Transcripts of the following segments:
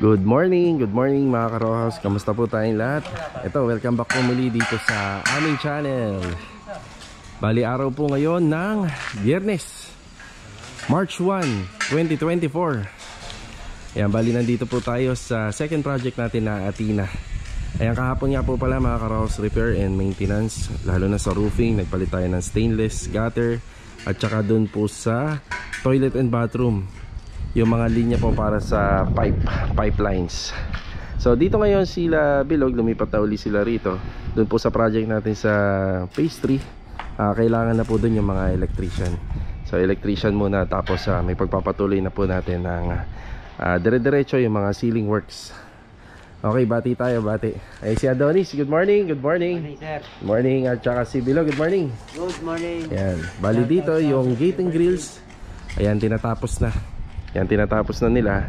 Good morning mga karohas. Kamusta po tayong lahat? Ito, welcome back po muli dito sa aming channel. Bali araw po ngayon ng Biyernes, March 1, 2024. Ayan, bali nandito po tayo sa second project natin na Athena. Ayan, kahapon nga po pala mga karohas, repair and maintenance, lalo na sa roofing. Nagpalit tayo ng stainless gutter at saka dun po sa toilet and bathroom, yung mga linya po para sa pipelines. So dito ngayon sila Bilog, lumipat na uli sila rito. Doon po sa project natin sa phase 3, kailangan na po doon yung mga electrician. So electrician muna, tapos may pagpapatuloy na po natin ng dire-diretso yung mga ceiling works. Okay, bati tayo, bati. Ay, si Adonis, good morning. Good morning. Good morning, sir. Good morning. At saka si Bilog, good morning. Good morning. Ayan, bali dito yung gate and grills, ayan, tinatapos na. Yan, tinatapos na nila.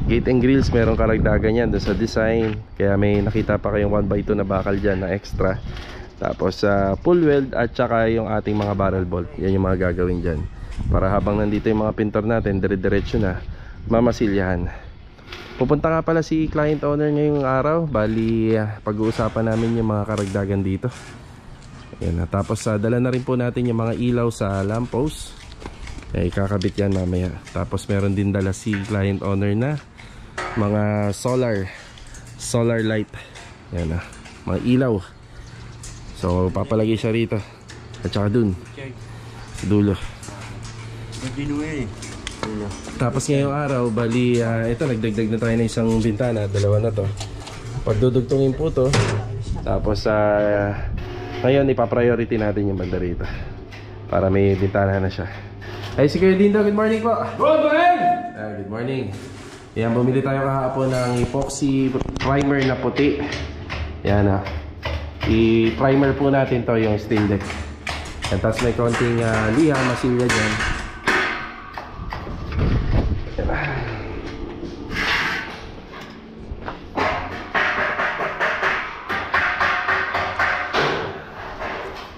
Gate and grills, merong karagdagan yan doon sa design. Kaya may nakita pa kayong 1x2 na bakal dyan na extra. Tapos full weld at saka yung ating mga barrel bolt. Yan yung mga gagawin dyan, para habang nandito yung mga pintor natin, dire-diretso na mamasilyahan. Pupunta nga pala si client owner ngayong araw. Bali pag-uusapan namin yung mga karagdagan dito. Yan, tapos dala na rin po natin yung mga ilaw sa lamppost. Kakabit yan mamaya. Tapos meron din dala si client owner na mga solar light. Yan mga ilaw. So papalagay siya rito at saka dun sa dulo. Tapos ngayong araw, bali ito, nagdagdag na tayo ng isang bintana. Dalawa na to. Pagdudugtungin po to. Tapos ngayon ipapriority natin yung banda rito, para may bintana na siya. Ay, si Kuya Dindo, good morning po. Good morning! Good morning. Yan, bumili tayo kahapon ng epoxy primer na puti. Yan i-primer po natin to yung steel deck. Yan, tapos may konting liham, masilya dyan.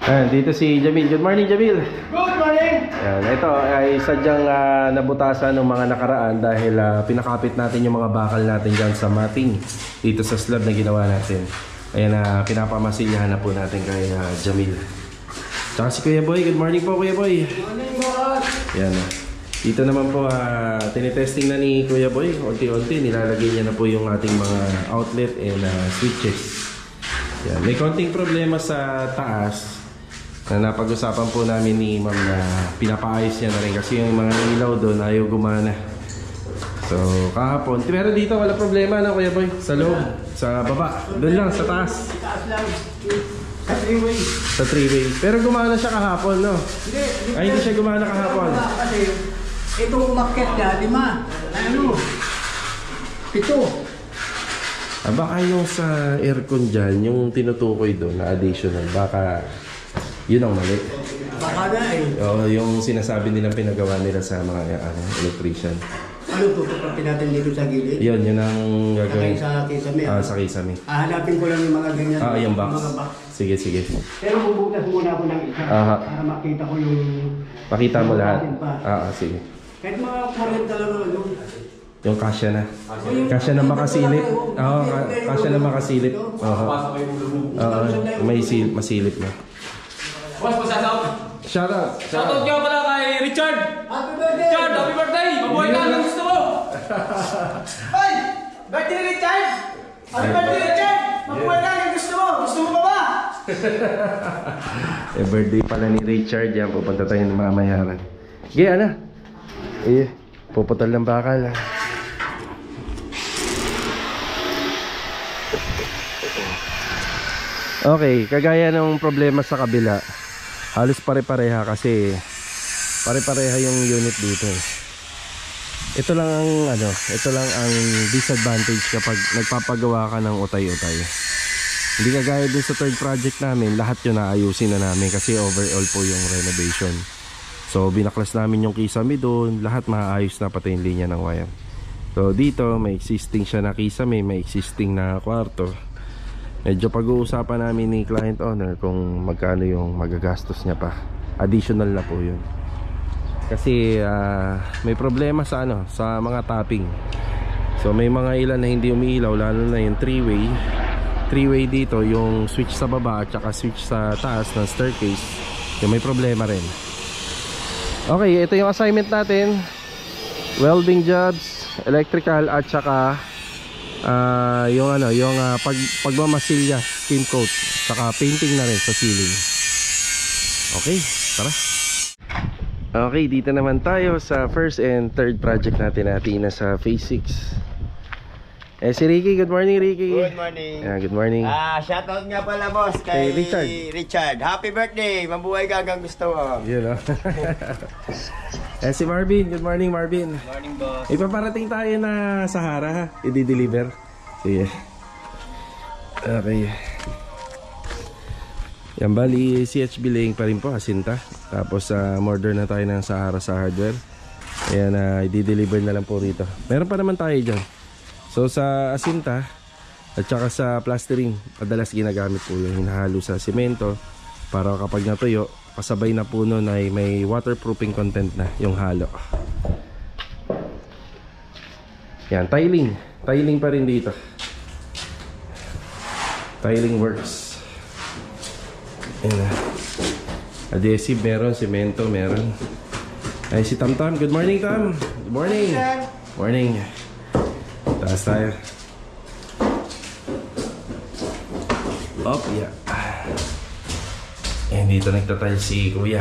Yan, dito si Jamil. Good morning, Jamil. Good morning! Yan, ito ay sadyang nabutasan ng mga nakaraan dahil pinakapit natin yung mga bakal natin dyan sa matting dito sa slab na ginawa natin. Ayan, pinapamasilyahan na po natin kay Jamil. Tsaka si Kuya Boy. Good morning po, Kuya Boy. Good morning, boss! Yan, dito naman po tinitesting na ni Kuya Boy. Unti-unti nilalagay niya na po yung ating mga outlet and switches. Yan, may konting problema sa taas na napag-usapan po namin ni Ma'am na pinapaayos niya na rin kasi yung mga ilaw doon ayaw gumana. So kahapon, pero dito wala problema na, Kuya Boy. Sa loob, sa baba, doon lang sa taas. Taas lang. Sa three-way. Sa three-way. Pero gumana siya kahapon, no? Hindi. Ay, hindi siya gumana kahapon. Kasi itong umakyat niya, 5. 7. Baka yung sa aircon dyan, yung tinutukoy doon na additional, baka yun ang mali. Baka na Oo, yung sinasabi nilang pinagawa nila sa mga electrician. Ano tutupapin natin dito sa gilid? Yun ang gagawin. Sa kisame. Sa kisame. Hanapin ko lang yung mga ganyan. Yung box. Mga box. Sige. Pero bubukas muna ako ng isa. Para makita ko yung... Pakita mo lahat. Sige. Kahit mga 40 lang ano. Yung kasya na. Kasya na makasilip. Kasya na makasilip. Masilip na. Boss, pasasok! Shoutout! Shoutout nyo pala kay Richard! Happy birthday! Richard, happy birthday! Mabuhay ka lang gusto mo! Ay! Birthday ni Richard! Happy birthday, Richard! Mabuhay ka lang gusto mo! Gusto mo pa ba? Birthday pala ni Richard. Yan, pupunta tayo ng mamayaran. Ano? Puputal ng bakal. Okay, kagaya ng problema sa kabila, halos pare-pareha kasi pare-pareha yung unit dito. Ito lang ang disadvantage kapag nagpapagawa ka ng utay-utay. Hindi kagaya dun sa third project namin, lahat yun naayusin na namin kasi overall po yung renovation. So binaklas namin yung kisame doon, lahat maayos na, pati yung linya ng wire. So dito may existing siya na kisame, may existing na kwarto. Medyo pag-uusapan namin ni client owner kung magkano yung magagastos niya pa. Additional na po yun. Kasi may problema sa sa mga topping. So may mga ilan na hindi umiilaw, lalo na yung 3-way dito, yung switch sa baba at saka switch sa taas ng staircase, yung may problema rin. Okay, ito yung assignment natin. Welding jobs, electrical at saka yung pagmamasilya, skin coat, saka painting na rin sa ceiling. Okay, tara. Okay, dito naman tayo sa first and third project natin na sa phase 6. Si Ricky, good morning Ricky. Good morning. Good morning. Shoutout nga pala boss kay Richard. Happy birthday. Mabuhay ka hanggang gusto mo. Yun o. Si Marvin, good morning Marvin. Good morning boss. Ipaparating tayo na Sahara ha, i-deliver. Sige. Okay. Yan, bali CHB laying pa rin po, Asinta. Tapos order na tayo ng Sahara sa hardware. Ayan, i-deliver na lang po rito. Meron pa naman tayo dyan. So sa Asinta at saka sa plastering, madalas ginagamit po yung hinahalo sa simento para kapag natuyo, kasabay na po nun ay may waterproofing content na yung halo. Yan, tiling pa rin dito. Tiling works. Yan, adhesive meron, simento meron. Ay, si Tam Tam, good morning Tam. Good morning. Morning. Taas tayo. Up, yeah. And dito nagtatile si Kuya.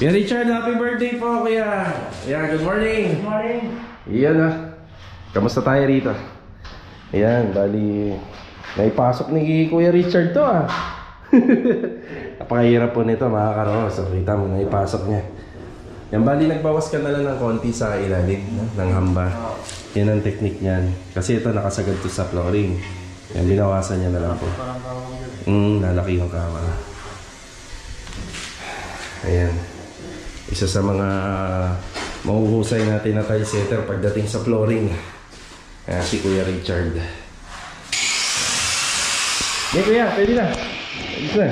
Kuya Richard, happy birthday po Kuya. Yeah, good morning. Good morning. Iyan kamusta tayo rito? Ayan, bali naipasok ni Kuya Richard to Napakahirap po nito mga karo. So kita mo, naipasok niya. Yan, bali nagbawas ka na lang ng konti sa ilalim ng hamba. Yan ang technique niyan. Kasi ito nakasagad to sa flooring. Yan, binawasan niya na lang po. Lalaki yung kama. Ayan. Isa sa mga mahuhusay natin na tile setter pagdating sa flooring. Si Kuya Richard. Hey Kuya, pwede na. Pwede na.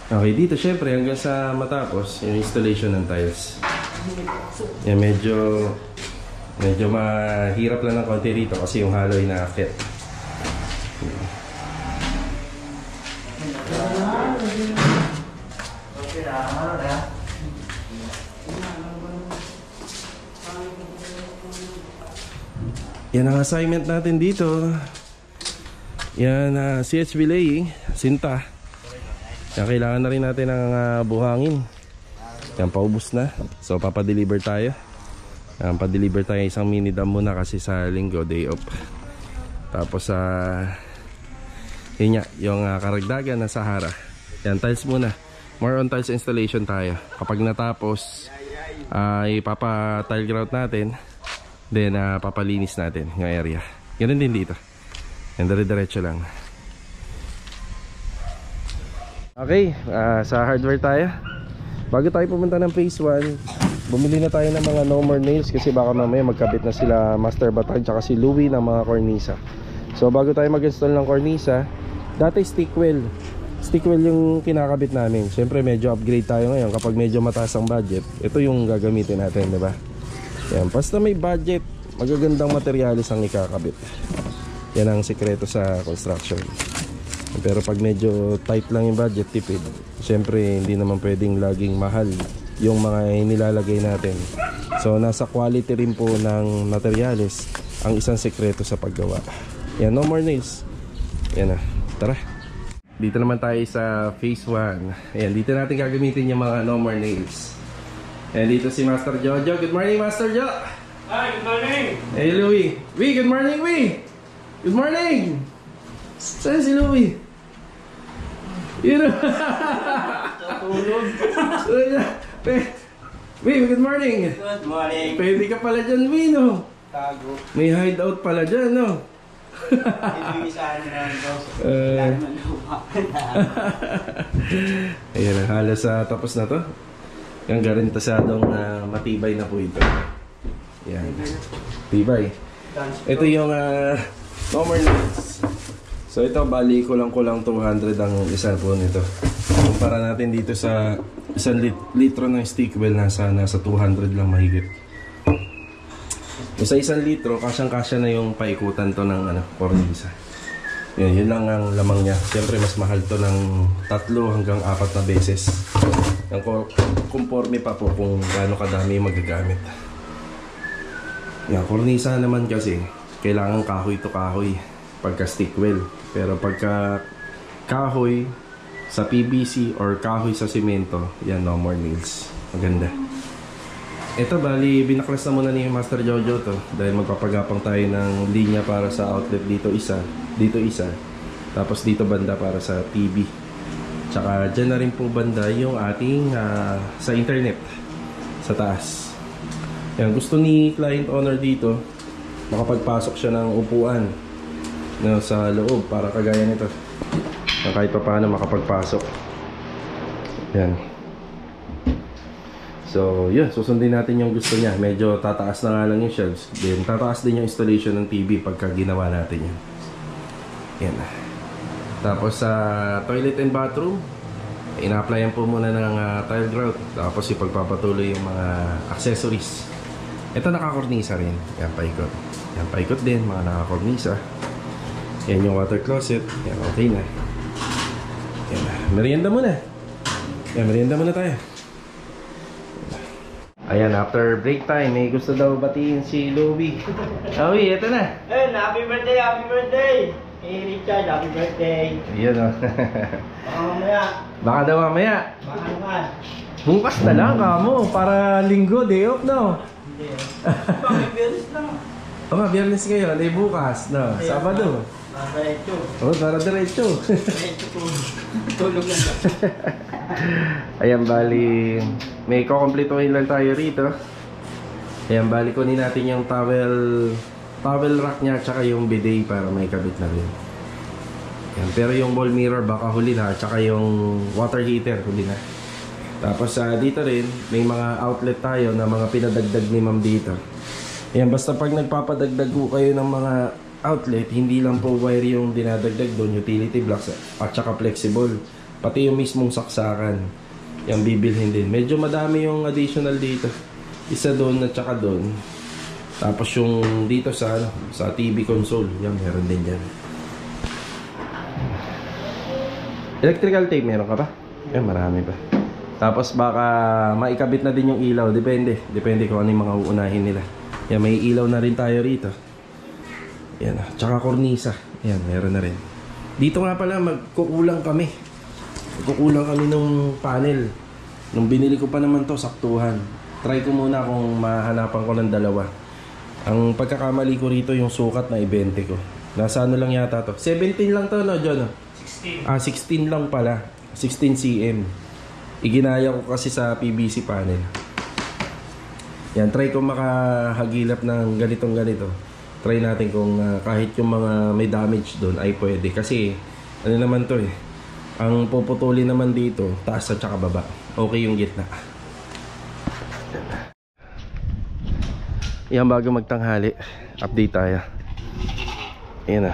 Okay, dito syempre hanggang sa matapos yung installation ng tiles. Yan, medyo mahirap lang ng konti rito kasi yung halo ay na-fit. Yan ang assignment natin dito. Yan, CHB laying, Sinta. Yan, kailangan na rin natin ng buhangin. Yan, paubos na. So papadeliver tayo. Yan, padeliver tayo isang mini dam muna kasi sa linggo, day off. Tapos yun nga, yung karagdagan ng Sahara. Yan, tiles muna. More on tiles installation tayo. Kapag natapos, ipapa-tile grout natin. Then papalinis natin yung area. Ganun din dito. Yan, dire-diretso lang. Okay, sa hardware tayo. Bago tayo pumunta ng phase 1, bumili na tayo ng mga no more nails kasi baka mamaya magkabit na sila Master Batag tsaka si Louie ng mga cornisa. So bago tayo mag-install ng cornisa, dati stickwell yung kinakabit namin. Siyempre medyo upgrade tayo ngayon kapag medyo mataas ang budget. Ito yung gagamitin natin, diba? Yan, basta may budget, magagandang materyales ang ikakabit. Yan ang sekreto sa construction. Pero pag medyo tight lang yung budget, tipid, siyempre hindi naman pwedeng laging mahal yung mga inilalagay natin. So nasa quality rin po ng materials ang isang sekreto sa paggawa. Yan, no more nails. Yan na, tara. Dito naman tayo sa phase 1. Ayan, dito natin gagamitin yung mga no more nails. Ayan, dito si Master Jojo. Good morning, Master Jo. Hi, good morning. Hey, Louie. Good morning, Good morning. Saan si Louie? Yun o. Wee, good morning. Good morning. Pwede ka pala dyan, Wee, no? Tago. May hideout pala dyan, no? Ibibisahan na lang ito. Wala naman lupa. Ayan, halos tapos na to. Yung garantasadong matibay na po ito. Ayan. Tibay. Ito yung Tomer Lens. So ito, bali ko lang 200 ang isa po nito. Kumpara natin dito sa 1 litro ng Stickwell, nasa 200 lang mahigit. Sa 1 litro, kasyang-kasya na yung paikutan to ng cornisa. Yun lang ang lamang niya. Siyempre mas mahal to ng 3 hanggang 4 na beses. Yung conforme pa po kung gaano kadami magagamit. Yan, cornisa naman kasi kailangan kahoy to kahoy pagka Stickwell. Pero pagka kahoy sa PVC or kahoy sa simento, yan, no more nails. Maganda. Ito bali, binaklas na muna ni Master Jojo to dahil magpapagapang tayo ng linya para sa outlet dito isa, tapos dito banda para sa TV. Tsaka dyan na rin po banda yung ating sa internet sa taas. Yan, gusto ni client owner dito makapagpasok siya ng upuan sa loob para kagaya nito na kahit pa paano makapagpasok. Yan. So yun, susundin natin yung gusto niya. Medyo tataas na nga lang yung shelves. Then tataas din yung installation ng TV pagka ginawa natin yan. Yan. Tapos sa toilet and bathroom, ina-applyan po muna ng tile grout. Tapos ipagpapatuloy yung mga accessories. Ito nakakornisa rin. Yan, paikot. Yan, paikot din, mga nakakornisa. Yan yung water closet. Yan, okay na. Yan, merienda muna. Yan, merienda muna tayo. Ayan, after break time, may gusto daw batiin si Louie. Louie, ito na. Hey, happy birthday, happy birthday. Hey Richard, happy birthday. Ayan o. Baka mamaya. Baka daw mamaya. Baka naman. Bukas na lang kamo, para linggo, day off, no? Hindi. Bakit biyernes lang? O nga, biyernes kayo, day bukas, no? Sabado. Diretso. O, para diretso. Diretso po. Tulog lang. Ayan, bali, may kukompletohin lang tayo rito. Ayan, bali, kunin natin yung towel rack niya, tsaka yung bidet para may kabit na rin. Ayan, pero yung wall mirror baka huli na, tsaka yung water heater huli na. Tapos dito rin, may mga outlet tayo na mga pinadagdag ni ma'am dito. Ayan, basta pag nagpapadagdag ko kayo ng mga outlet, hindi lang po wire yung dinadagdag doon, utility blocks at saka flexible, pati yung mismong saksakan yung bibilhin din. Medyo madami yung additional dito, isa doon at saka doon. Tapos yung dito sa TV console, yan, meron din dyan. Electrical tape meron ka pa? Yan, marami pa. Tapos baka maikabit na din yung ilaw, depende kung ano yung mga uunahin nila. Yan, may ilaw na rin tayo rito. Yan, tsaka kornisa. Yan, meron na rin. Dito nga pala, magkukulang kami nung panel. Nung binili ko pa naman to, saktuhan. Try ko muna kung mahanapan ko ng dalawa. Ang pagkakamali ko rito, yung sukat na i-20 ko. Nasa ano lang yata to? 17 lang to, no, John? 16. 16 lang pala. 16 cm. Iginaya ko kasi sa PVC panel. Yan, try ko makahagilap ng ganito. Try natin kung kahit yung mga may damage doon ay pwede. Kasi ano naman to eh, ang puputulin naman dito taas at saka baba. Okay yung gitna. Yan, bago magtanghali, update tayo. Ayan na.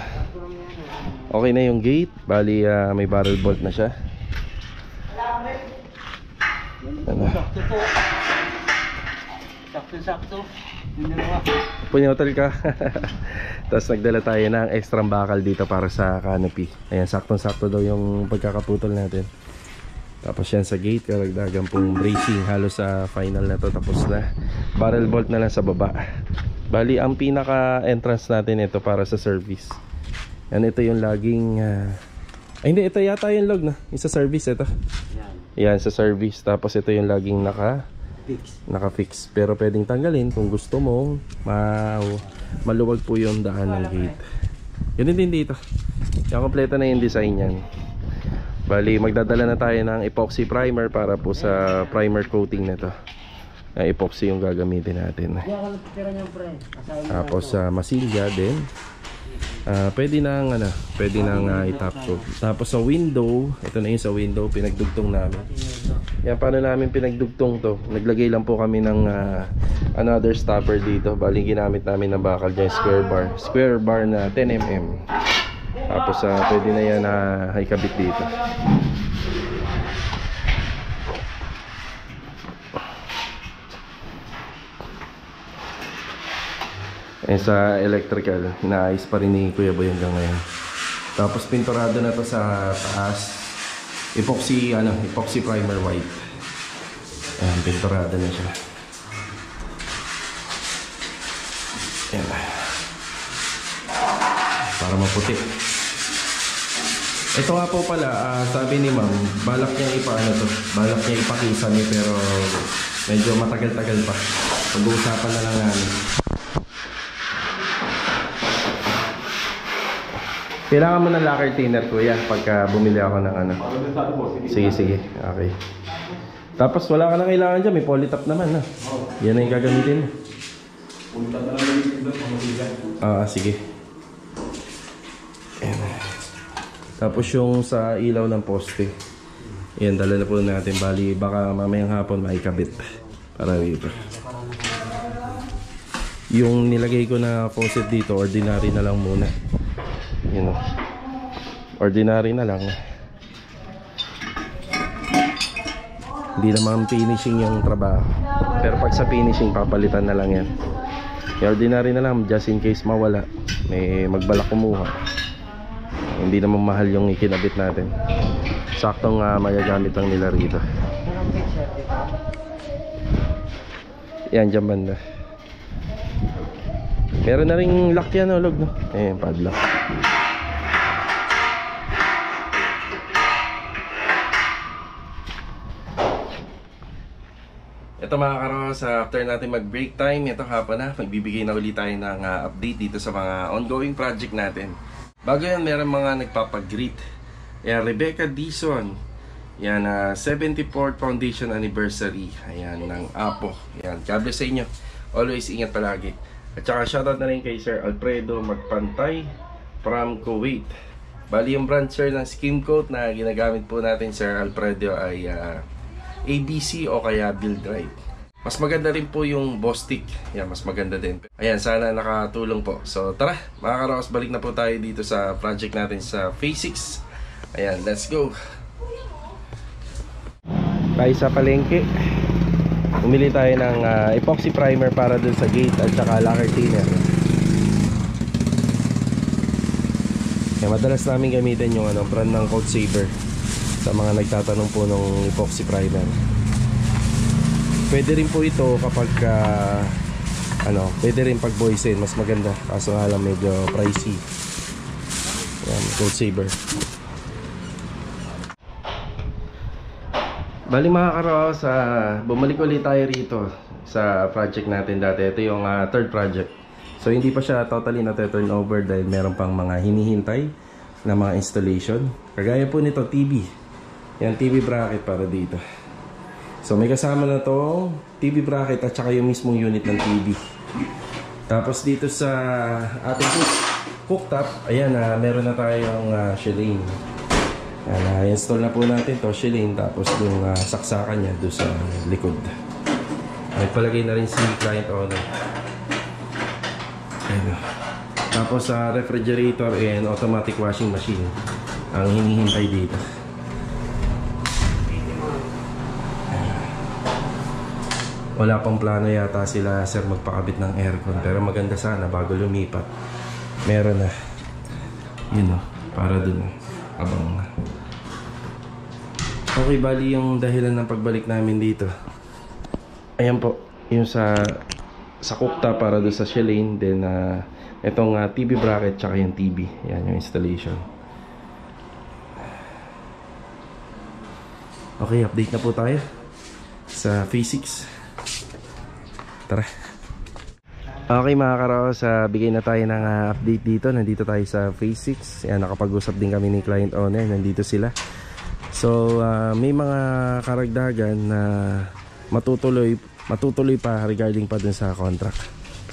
Okay na yung gate. Bali may barrel bolt na siya. Ano? Sakto. Punyotol ka. Tapos nagdala tayo ng extra bakal dito para sa canopy. Ayan, saktong-sakto daw yung pagkakaputol natin. Tapos yan sa gate, karagdagan pong bracing. Halos sa final na to, tapos na. Barrel bolt na lang sa baba. Bali, ang pinaka-entrance natin ito para sa service. Yan, ito yung laging ay hindi, ito yata yung log na. Yung sa service, ito. Yan, sa service. Tapos ito yung laging naka-fix. Pero pwedeng tanggalin kung gusto mong maluwag po yung daan ng gate. Ganun din dito. Yung kompleto na yung design yan. Bali, magdadala na tayo ng epoxy primer para po sa primer coating na to. Epoxy yung gagamitin natin. Tapos masilya din. Pwede nang i-top coat. Tapos sa window, ito na yung sa window, pinagdugtong namin. Yan, paano namin pinagdugtong to? Naglagay lang po kami ng another stopper dito. Bali, ginamit namin na bakal dyan, square bar na 10mm. Tapos pwede na yan na ikabit dito. Sa electrical, naayos pa rin ni Kuya Boy hanggang ngayon. Tapos pinturado na to sa taas. Epoxy primer white. Ayan, pinturado na siya. Ayan. Para maputi. Ito nga po pala, sabi ni ma'am, balak niya ipakisame, pero medyo matagal-tagal pa. Pag-uusapan na lang namin. Kailangan mo ng lacquer thinner, kuya, pagka bumili ako ng ano. Sige. Okay. Tapos wala ka na kailangan dyan, may polytop naman, ha? Yan na yung gagamitin mo. Sige. Ayan. Tapos yung sa ilaw ng poste, yan, dala na po natin. Bali, baka mamayang hapon maikabit para dito. Yung nilagay ko na faucet dito, ordinary na lang muna. Ordinary na lang. Hindi naman finishing yung trabaho, pero pag sa finishing papalitan na lang yan. Ordinary na lang, just in case mawala, may magbalak kumuha. Hindi naman mahal yung ikinabit natin. Saktong magagamit lang nila rito. Yan, dyan banda. Meron na ring lock yan, log, no? Padlock. Ito mga karos, after natin mag break time, ito hapon na, magbibigay na ulit tayo ng update dito sa mga ongoing project natin. Bago yan, meron mga nagpapag-greet. Ayan, Rebecca Dizon. Yan, 74th Foundation Anniversary. Ayan, ng Apo. Ayan, God bless sa inyo. Always ingat palagi. At saka shoutout na rin kay Sir Alfredo Magpantay from Kuwait. Bali yung brand, sir, ng skim coat na ginagamit po natin, Sir Alfredo, ay ABC o kaya Build Right. Mas maganda rin po yung Bostik. Yan, mas maganda din. Ayan, sana nakatulong po. So tara, mga karos, balik na po tayo dito sa project natin sa Phase 6. Ayan, let's go. Tayo sa palengke. Umili tayo ng epoxy primer para dun sa gate at saka lacquer thinner. Ayan, madalas namin gamitin yung brand ng Coat Saver sa mga nagtatanong po ng epoxy primer. Pwede rin po ito kapag pwede rin pag boysen, mas maganda, kaso nga lang medyo pricey. Ayan, Coat Saver. Bali mga karos, bumalik ulit tayo rito sa project natin dati. Ito yung third project. So hindi pa siya totally na-turn over dahil meron pang mga hinihintay na mga installation. Kagaya po nito, TV. Yan, TV bracket para dito. So may kasama na to TV bracket at saka yung mismong unit ng TV. Tapos dito sa ating cooktop, ayan, meron na tayong Shilane. Ayan, install na po natin to, Shilane. Tapos yung saksakan niya doon sa likod. May palagay na rin si client owner. Ayan. Tapos sa refrigerator and automatic washing machine ang hinihintay dito. Wala pang plano yata sila, sir, magpakabit ng aircon, pero maganda sana bago lumipat meron na yun, para dun abang. Okay, bali yung dahilan ng pagbalik namin dito, ayan po, yung sa cooktop para doon sa Shilane. Then itong TV bracket tsaka yung TV, yan yung installation. Okay, update na po tayo sa Phase 6. Tara. Okay mga karos, bigay na tayo ng update dito. Nandito tayo sa phase 6. Yan, nakapag-usap din kami ni client owner. Nandito sila. So may mga karagdagan na matutuloy pa regarding pa dun sa contract.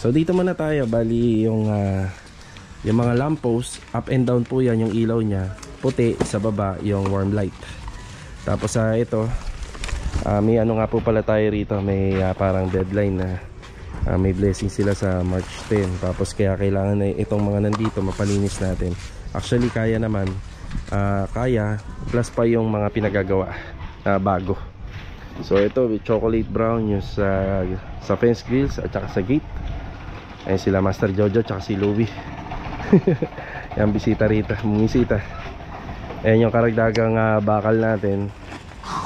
So dito muna tayo. Bali yung mga lamppost, up and down po yan yung ilaw niya. Puti, sa baba yung warm light. Tapos ito, may ano nga po pala tayo rito. May parang deadline na may blessing sila sa March 10. Tapos kaya kailangan na itong mga nandito mapalinis natin. Actually kaya naman, kaya plus pa yung mga pinagagawa bago. So ito with chocolate brown yung sa fence grills at saka sa gate. Ayan sila Master Jojo at saka si Louie. Yan bisita rito, bumisita. Ayan yung karagdagang bakal natin.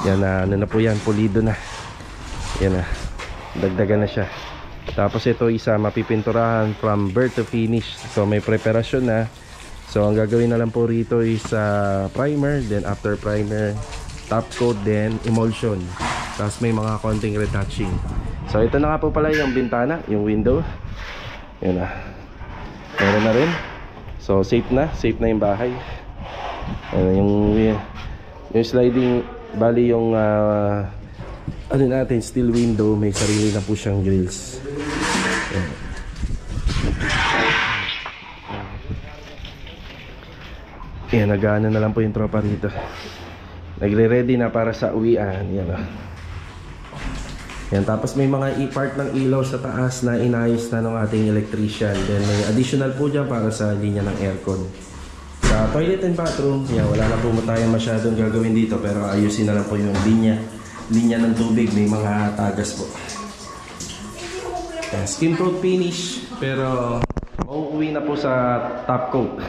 Yan ano na po yan, pulido na. Yan na, dagdagan na siya. Tapos ito isa mapipinturahan from birth to finish. So may preparasyon na. So ang gagawin na lang po rito is primer, then after primer top coat, then emulsion. Tapos may mga konting retouching. So ito na nga po pala yung bintana, yung window. Yan na, meron na rin. So safe na yung bahay. Yung sliding, bali yung ano natin, steel window, may sarili na po siyang grills. Yan, nag-aano na lang po yung tropa rito. Nagre-ready na para sa uwian. Yan o. Yan, tapos may mga part ng ilaw sa taas na inayos na ng ating electrician. Then may additional po dyan para sa linya ng aircon. Sa toilet and bathroom, yan, wala na po tayong masyadong gagawin dito. Pero ayusin na lang po yung linya ng tubig. May mga tagas po. Yan, skin coat finish. Pero uuwi na po sa top coat.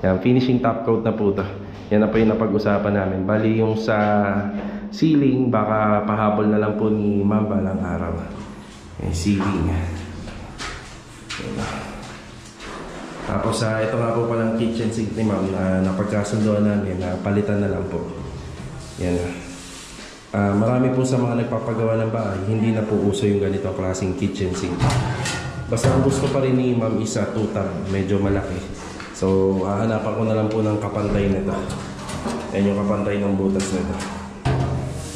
Yan, finishing top coat na po ito. Yan na po yung napag-usapan namin. Bali yung sa ceiling, baka pahabol na lang po ni ma'am balang araw. Yan, ceiling. Yan. Tapos ito nga po palang kitchen sink ni ma'am na napagkasundoan namin na palitan na lang po. Yan. Marami po sa mga nagpapagawa ng bahay, hindi na po uso yung ganito klaseng kitchen sink. Basta ang gusto pa rin ni ma'am isa 2-tab, medyo malaki. So hahanapan ko na lang po ng kapantay nito. Yan yung kapantay ng butas nito.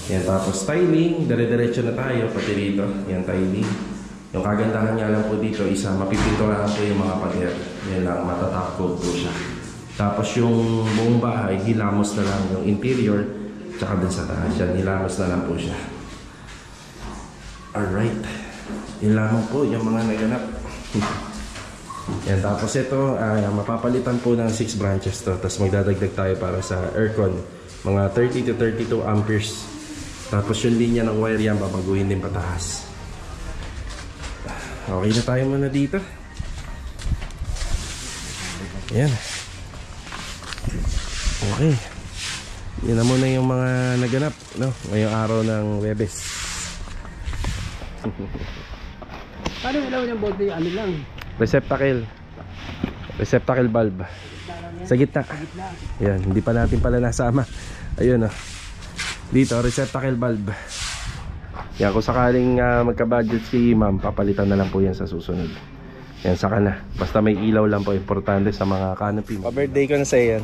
Yan, tapos tiling, dire-diretso na tayo pati rito. Yan, tiling. Yung kagandahan niya lang po dito isa, mapipinturahan po yung mga pader. Yan lang, matatop coat po siya. Tapos yung buong bahay, hilamos na lang yung interior, tsaka dun sa taas yan, hilamos na lang po siya. Alright, yun lamang po yung mga naganap. Yan, tapos ito, mapapalitan po ng 6 branches to. Tapos magdadagdag tayo para sa aircon, mga 30 to 32 amperes. Tapos yung linya ng wire yan, babaguhin din pataas. Okay na tayo muna dito. Yan. Okay. Yan na muna yung mga naganap, no? Ngayong araw ng Webes. Paano ilaw yung bolt yung ano lang? Receptacle bulb sa gitna. Yan, hindi pa natin pala nasama. Ayun o. Dito, receptacle bulb. Yan, kung sakaling magka-budget si ma'am, papalitan na lang po yan sa susunod. Yan, saka na. Basta may ilaw lang po, importante sa mga canopy. Pa-birthday ko na sa yan.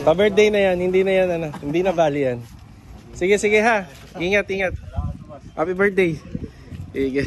Pa-birthday na yan, hindi na yan ano. Hindi na bali yan. Sige ha. Ingat. Happy birthday. Sige.